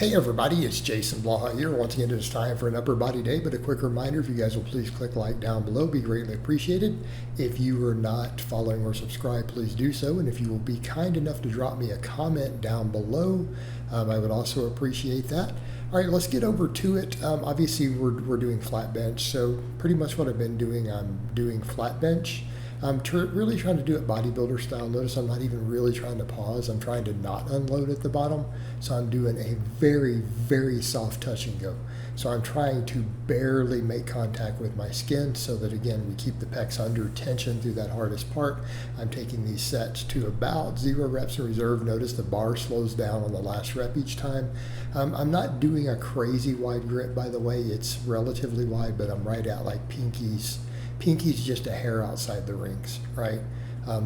Hey everybody, it's Jason Blaha here. Once again, it's time for an upper body day, but a quick reminder, if you guys will please click like down below, be greatly appreciated. If you are not following or subscribed, please do so. And if you will be kind enough to drop me a comment down below, I would also appreciate that. All right, let's get over to it. Obviously, we're doing flat bench. So pretty much what I've been doing, I'm doing flat bench. I'm really trying to do it bodybuilder style. Notice I'm not even really trying to pause. I'm trying to not unload at the bottom. So I'm doing a very, very soft touch and go. So I'm trying to barely make contact with my skin so that, again, we keep the pecs under tension through that hardest part. I'm taking these sets to about 0 reps in reserve. Notice the bar slows down on the last rep each time. I'm not doing a crazy wide grip, by the way. It's relatively wide, but I'm right at like pinkies. Pinky's just a hair outside the rings, right?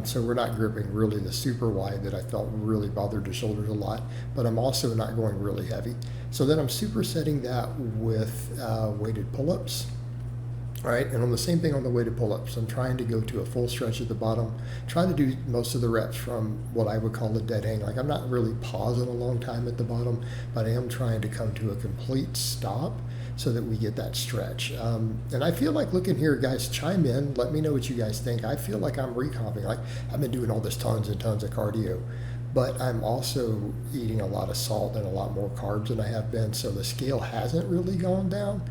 So we're not gripping really the super wide that I felt really bothered the shoulders a lot, but I'm also not going really heavy. So then I'm supersetting that with weighted pull-ups, right? And on the same thing on the weighted pull-ups, I'm trying to go to a full stretch at the bottom, trying to do most of the reps from what I would call a dead hang. Like I'm not really pausing a long time at the bottom, but I am trying to come to a complete stop so that we get that stretch. And I feel like, looking here, guys, chime in, let me know what you guys think. I feel like I'm recomping. Like I've been doing all this tons and tons of cardio, but I'm also eating a lot of salt and a lot more carbs than I have been, so the scale hasn't really gone down,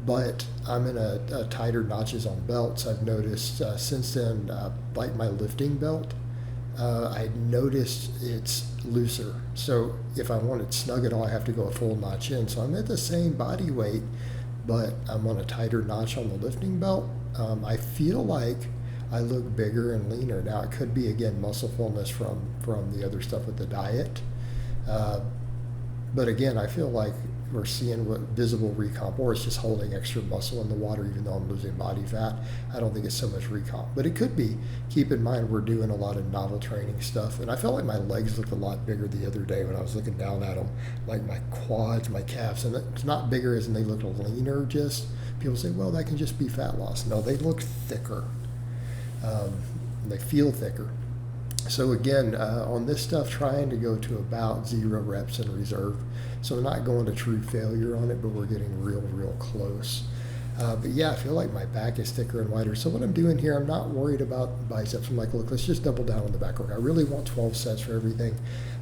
but I'm in a tighter notches on belts. I've noticed since then, like my lifting belt, I noticed it's looser. So if I want it snug at all, I have to go a full notch in. So I'm at the same body weight, but I'm on a tighter notch on the lifting belt. I feel like I look bigger and leaner. Now it could be, again, muscle fullness from the other stuff with the diet. But again, I feel like we're seeing what visible recomp, or it's just holding extra muscle in the water even though I'm losing body fat. I don't think it's so much recomp, but it could be. Keep in mind, we're doing a lot of novel training stuff, and I felt like my legs looked a lot bigger the other day when I was looking down at them, like my quads, my calves, and it's not bigger as in they look leaner. Just people say, well, that can just be fat loss. No, they look thicker. They feel thicker. So again, on this stuff, trying to go to about 0 reps in reserve. So we're not going to true failure on it, but we're getting real close. But yeah, I feel like my back is thicker and wider. So what I'm doing here, I'm not worried about biceps. I'm like, look, let's just double down on the back work. I really want 12 sets for everything.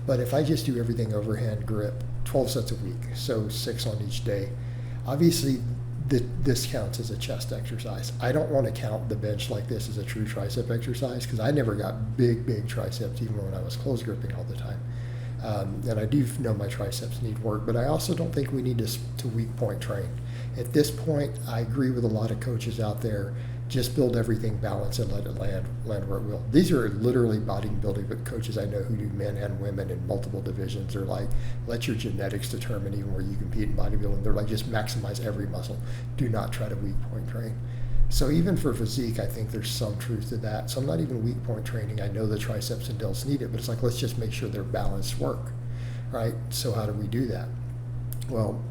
But if I just do everything overhand grip, 12 sets a week, so 6 on each day, obviously this counts as a chest exercise. I don't want to count the bench like this as a true tricep exercise, because I never got big triceps even when I was close gripping all the time. And I do know my triceps need work, but I also don't think we need to weak point train. At this point, I agree with a lot of coaches out there. Just build everything balanced and let it land where it will. These are literally bodybuilding coaches I know who do men and women in multiple divisions. They're like, let your genetics determine even where you compete in bodybuilding. They're like, just maximize every muscle. Do not try to weak point train. So even for physique, I think there's some truth to that. So I'm not even weak point training. I know the triceps and delts need it, but it's like, let's just make sure they're balanced work, right? So how do we do that? Well,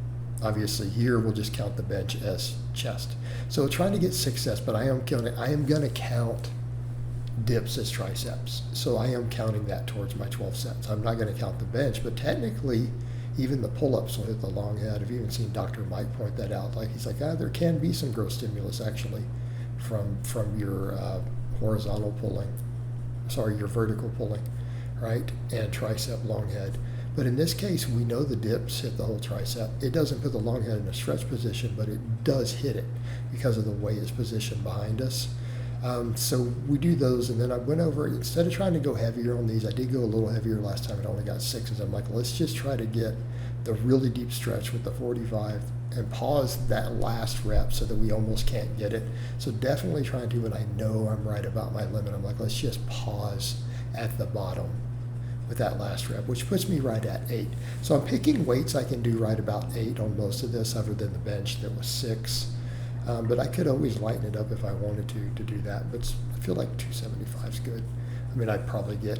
obviously here we'll just count the bench as chest. So trying to get 6 sets, but I am going to count dips as triceps. So I am counting that towards my 12 sets. I'm not going to count the bench, but technically even the pull-ups will hit the long head. I've even seen Dr. Mike point that out. Like he's like, there can be some growth stimulus actually from your horizontal pulling, your vertical pulling, right? And tricep long head. But in this case, we know the dips hit the whole tricep. It doesn't put the long head in a stretch position, but it does hit it because of the way it's positioned behind us. So we do those, and then I went over, instead of trying to go heavier on these, I did go a little heavier last time. I only got 6s. I'm like, let's just try to get the really deep stretch with the 45 and pause that last rep so that we almost can't get it. So definitely trying to, and I know I'm right about my limit, I'm like, let's just pause at the bottom with that last rep, which puts me right at 8. So I'm picking weights I can do right about 8 on most of this, other than the bench that was 6. But I could always lighten it up if I wanted to do that. But I feel like 275 is good. I mean, I'd probably get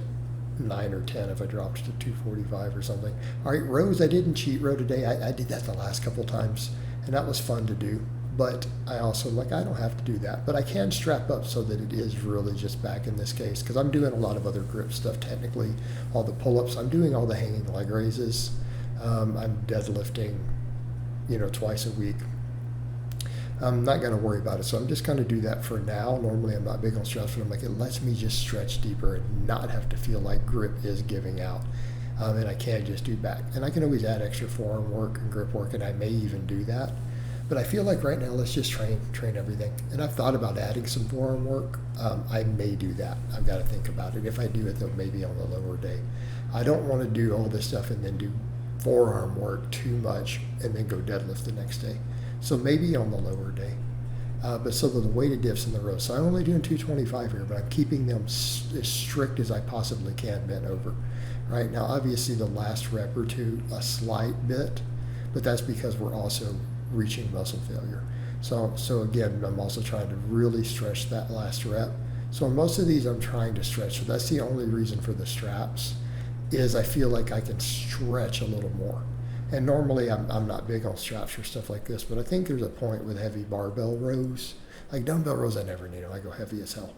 9 or 10 if I dropped to 245 or something. All right, rows, I didn't cheat row today. I did that the last couple times, and that was fun to do. But I also, like, I don't have to do that. But I can strap up so that it is really just back in this case, because I'm doing a lot of other grip stuff technically. All the pull-ups, I'm doing all the hanging leg raises. I'm deadlifting, twice a week. I'm not going to worry about it. So I'm just going to do that for now. Normally I'm not big on stretch, but I'm like, it lets me just stretch deeper and not have to feel like grip is giving out. And I can just do back. And I can always add extra forearm work and grip work, and I may even do that. But I feel like right now, let's just train everything. And I've thought about adding some forearm work. I may do that. I've got to think about it. If I do it, though, maybe on the lower day. I don't want to do all this stuff and then do forearm work too much and then go deadlift the next day. So maybe on the lower day. But so the weighted dips in the row. So I'm only doing 225 here, but I'm keeping them as strict as I possibly can bent over. Right now, obviously the last rep or two, a slight bit, but that's because we're also reaching muscle failure. So again, I'm also trying to really stretch that last rep. So on most of these, I'm trying to stretch. So that's the only reason for the straps, is I feel like I can stretch a little more. And normally I'm not big on straps for stuff like this, but I think there's a point with heavy barbell rows. Like dumbbell rows, I never need them. I go heavy as hell,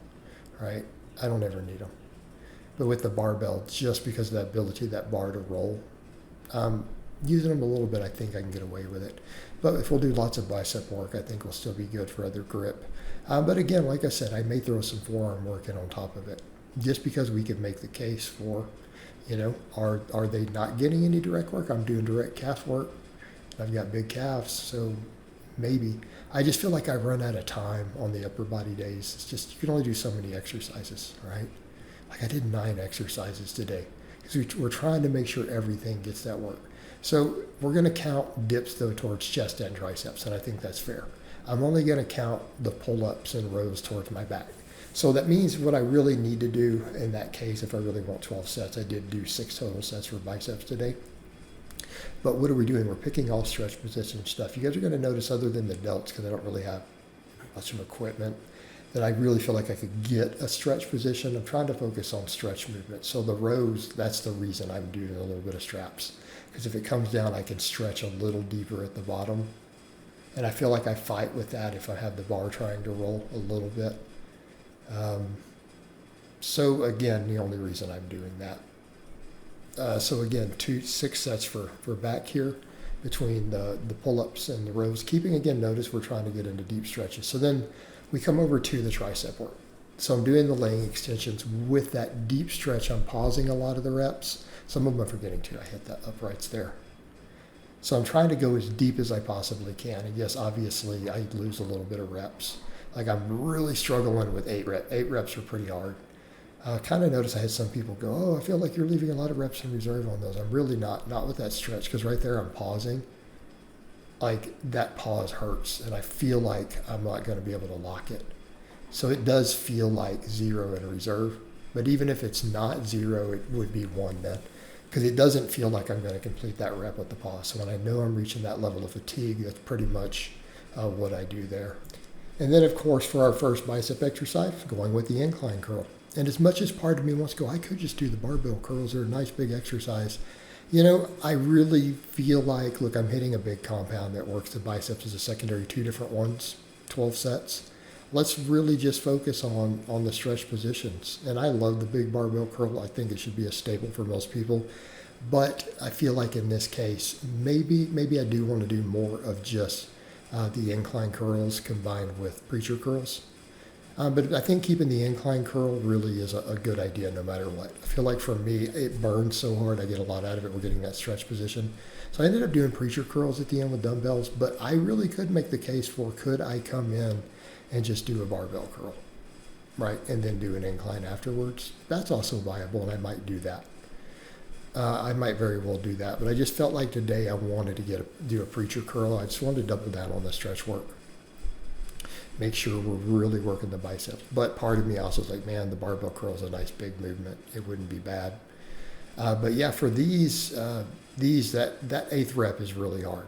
right? I don't ever need them. But with the barbell, just because of that ability, that bar to roll, using them a little bit, I think I can get away with it. But if we'll do lots of bicep work, I think we'll still be good for other grip. But again, like I said, I may throw some forearm work in on top of it, just because we could make the case for, are they not getting any direct work? I'm doing direct calf work. I've got big calves, so maybe. I just feel like I run out of time on the upper body days. It's just, you can only do so many exercises, right? Like I did 9 exercises today because we're trying to make sure everything gets that work. So we're going to count dips though towards chest and triceps, and I think that's fair. I'm only going to count the pull-ups and rows towards my back. So that means what I really need to do in that case, if I really want 12 sets, I did do 6 total sets for biceps today. But what are we doing? We're picking all stretch position stuff. You guys are going to notice, other than the delts, because I don't really have much of equipment, that I really feel like I could get a stretch position. I'm trying to focus on stretch movement. So the rows, that's the reason I'm doing a little bit of straps. Because if it comes down, I can stretch a little deeper at the bottom. And I feel like I fight with that if I have the bar trying to roll a little bit. So again, the only reason I'm doing that. So again, 6 sets for back here between the pull-ups and the rows. Keeping, again, notice we're trying to get into deep stretches. So then we come over to the tricep work. So I'm doing the laying extensions with that deep stretch. I'm pausing a lot of the reps. Some of them I'm forgetting to. I hit that uprights there. So I'm trying to go as deep as I possibly can. And yes, obviously I lose a little bit of reps. Like I'm really struggling with 8 reps. 8 reps are pretty hard. Kind of noticed I had some people go, oh, I feel like you're leaving a lot of reps in reserve on those. I'm really not with that stretch, because right there I'm pausing. Like that pause hurts, and I feel like I'm not going to be able to lock it. So it does feel like 0 in reserve, but even if it's not 0, it would be 1 then, because it doesn't feel like I'm going to complete that rep with the pause. So when I know I'm reaching that level of fatigue, that's pretty much what I do there. And then, of course, for our first bicep exercise, going with the incline curl. And as much as part of me wants to go, I could just do the barbell curls. They're a nice big exercise. I really feel like, look, I'm hitting a big compound that works the biceps as a secondary, 2 different ones, 12 sets. Let's really just focus on the stretch positions. And I love the big barbell curl. I think it should be a staple for most people. But I feel like in this case, maybe I do want to do more of just the incline curls combined with preacher curls. But I think keeping the incline curl really is a good idea no matter what. I feel like for me, it burns so hard. I get a lot out of it. We're getting that stretch position. So I ended up doing preacher curls at the end with dumbbells, but I really could make the case for, could I come in and just do a barbell curl, right? And then do an incline afterwards. That's also viable, and I might do that. I might very well do that, but I just felt like today I wanted to do a preacher curl. I just wanted to double down on the stretch work. Make sure we're really working the biceps. But part of me also is like, man, the barbell curl is a nice big movement. It wouldn't be bad. But yeah, for these that 8th rep is really hard.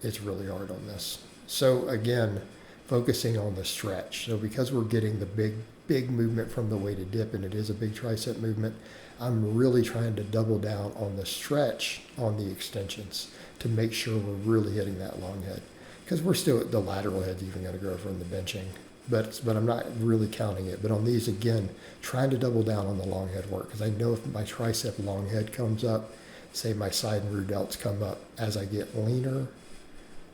It's really hard on this. So again, focusing on the stretch. So because we're getting the big movement from the weighted dip, and it is a big tricep movement, I'm really trying to double down on the stretch on the extensions to make sure we're really hitting that long head. Because we're still, the lateral head's even going to grow from the benching, but I'm not really counting it. But on these, again, trying to double down on the long head work, because I know if my tricep long head comes up, say my side and rear delts come up as I get leaner,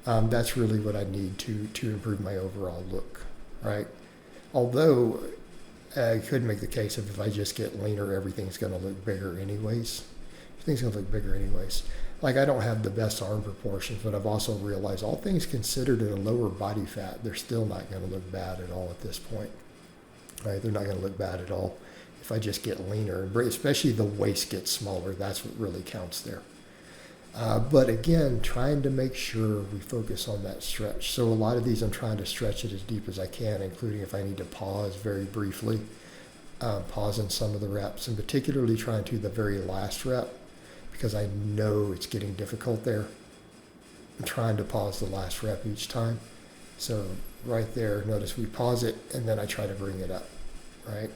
that's really what I need to improve my overall look, right? Although I could make the case of if I just get leaner, everything's going to look bigger anyways. Everything's going to look bigger anyways. Like, I don't have the best arm proportions, but I've also realized all things considered at a lower body fat, they're still not going to look bad at all at this point, right? They're not going to look bad at all if I just get leaner, especially the waist gets smaller. That's what really counts there. But again, trying to make sure we focus on that stretch. So a lot of these I'm trying to stretch it as deep as I can, including if I need to pause very briefly, pause in some of the reps, and particularly trying to the very last rep, because I know it's getting difficult there. I'm trying to pause the last rep each time. So right there, notice we pause it, and then I try to bring it up, right?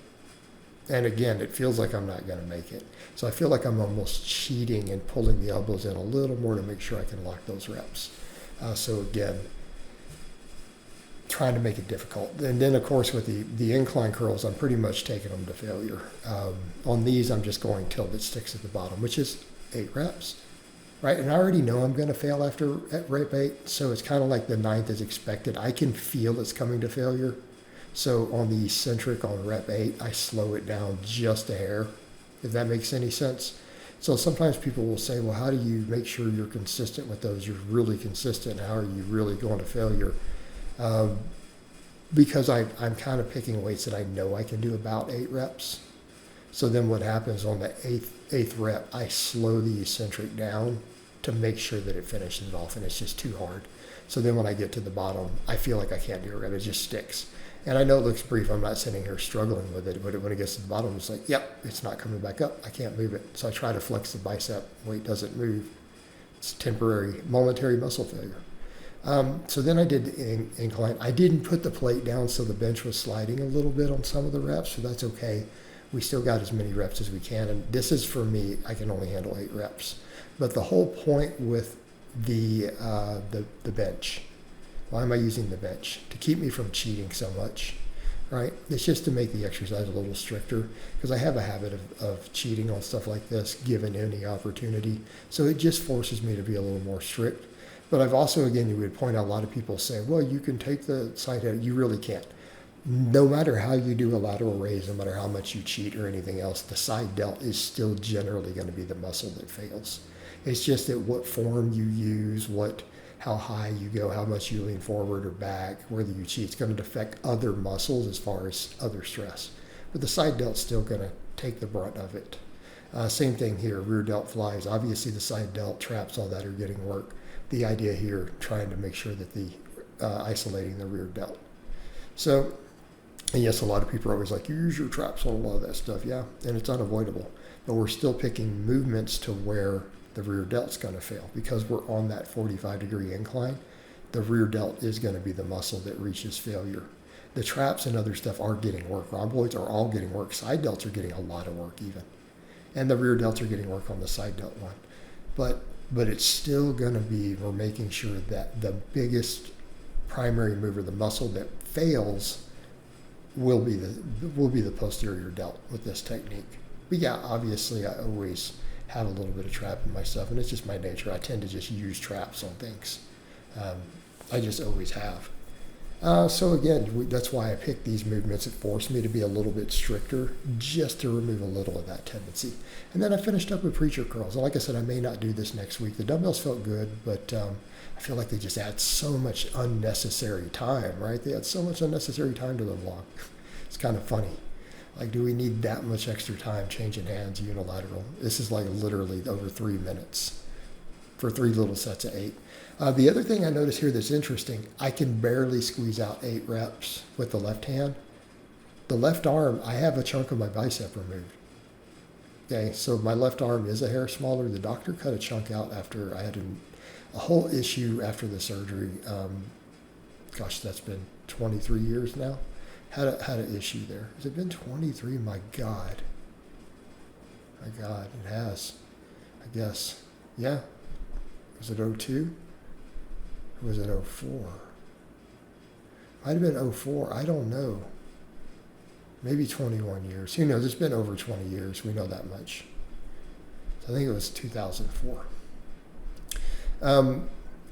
And again, it feels like I'm not going to make it. So I feel like I'm almost cheating and pulling the elbows in a little more to make sure I can lock those reps. So again, trying to make it difficult. And then, of course, with the incline curls, I'm pretty much taking them to failure. On these, I'm just going till it sticks at the bottom, which is 8 reps, right? And I already know I'm going to fail at rep 8, so it's kind of like the 9th is expected. I can feel it's coming to failure. So on the eccentric on rep 8, I slow it down just a hair, if that makes any sense. So sometimes people will say, well, how do you make sure you're consistent with those? You're really consistent. How are you really going to failure? Because I'm kind of picking weights that I know I can do about 8 reps. So then what happens on the eighth rep, I slow the eccentric down to make sure that it finishes it off, and it's just too hard. So then when I get to the bottom, I feel like I can't do a rep. It just sticks. And I know it looks brief. I'm not sitting here struggling with it, but when it gets to the bottom, it's like, yep, it's not coming back up. I can't move it. So I try to flex the bicep. Weight doesn't move. It's temporary, momentary muscle failure. So then I did the incline. I didn't put the plate down, so the bench was sliding a little bit on some of the reps, so that's okay. We still got as many reps as we can. And this is, for me, I can only handle 8 reps. But the whole point with the bench, why am I using the bench? To keep me from cheating so much, right? It's just to make the exercise a little stricter, because I have a habit of cheating on stuff like this, given any opportunity. So it just forces me to be a little more strict. But I've also, again, you would point out, a lot of people say, well, you can take the side head. You really can't. No matter how you do a lateral raise, no matter how much you cheat or anything else, the side delt is still generally going to be the muscle that fails. It's just that what form you use, how high you go, how much you lean forward or back, whether you cheat, it's going to affect other muscles as far as other stress. But the side delt's still going to take the brunt of it. Same thing here, rear delt flies. Obviously the side delt, traps, all that are getting work. The idea here, trying to make sure that isolating the rear delt. So, and yes, a lot of people are always like, you use your traps on a lot of that stuff. Yeah, and it's unavoidable. But we're still picking movements to where the rear delt's going to fail, because we're on that 45-degree incline. The rear delt is going to be the muscle that reaches failure. The traps and other stuff are getting work. Rhomboids are all getting work. Side delts are getting a lot of work even. And the rear delts are getting work on the side delt one. But it's still going to be, we're making sure that the biggest primary mover, the muscle that fails, will be the posterior delt with this technique. But yeah, obviously I always have a little bit of trap in myself, and it's just my nature. I tend to just use traps on things. I just always have. So again, that's why I picked these movements. It forced me to be a little bit stricter, just to remove a little of that tendency. And then I finished up with preacher curls. And like I said, I may not do this next week. The dumbbells felt good, but I feel like they just add so much unnecessary time, right? They add so much unnecessary time to the vlog. It's kind of funny. Like, do we need that much extra time changing hands unilateral? This is like literally over 3 minutes for 3 little sets of 8. The other thing I noticed here that's interesting, I can barely squeeze out 8 reps with the left hand. The left arm, I have a chunk of my bicep removed. Okay, so my left arm is a hair smaller. The doctor cut a chunk out after I had a whole issue after the surgery. Gosh, that's been 23 years now. Had an issue there. Has it been 23? My God, it has. I guess. Yeah. Was it 02? Or was it 04? Might have been 04. I don't know. Maybe 21 years. Who knows? It's been over 20 years. We know that much. I think it was 2004.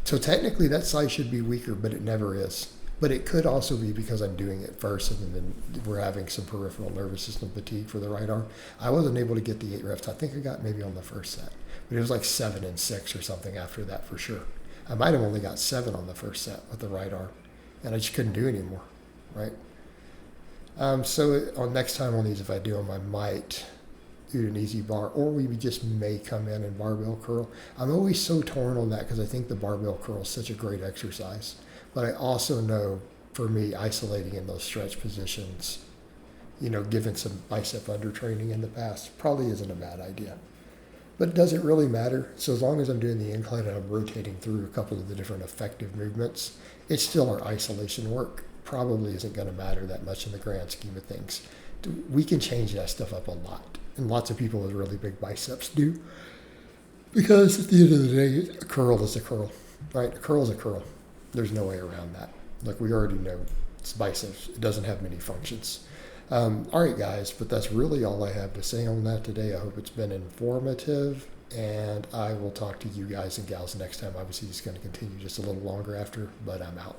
So technically that side should be weaker, but it never is. But it could also be because I'm doing it first and then we're having some peripheral nervous system fatigue for the right arm. I wasn't able to get the 8 reps. I think I got maybe on the first set, but it was like 7 and 6 or something after that for sure. I might have only got 7 on the first set with the right arm, and I just couldn't do anymore, right? So on next time on these, if I do them, I might do an easy bar, or we just may come in and barbell curl. I'm always so torn on that because I think the barbell curl is such a great exercise. But I also know, for me, isolating in those stretch positions, given some bicep under training in the past, probably isn't a bad idea. But does it really matter? So as long as I'm doing the incline and I'm rotating through a couple of the different effective movements, it's still our isolation work. Probably isn't going to matter that much in the grand scheme of things. We can change that stuff up a lot. And lots of people with really big biceps do. Because at the end of the day, a curl is a curl, right? A curl is a curl. There's no way around that. Like we already know, it's biceps. It doesn't have many functions. All right, guys, but that's really all I have to say on that today. I hope it's been informative, and I will talk to you guys and gals next time. Obviously, it's going to continue just a little longer after, but I'm out.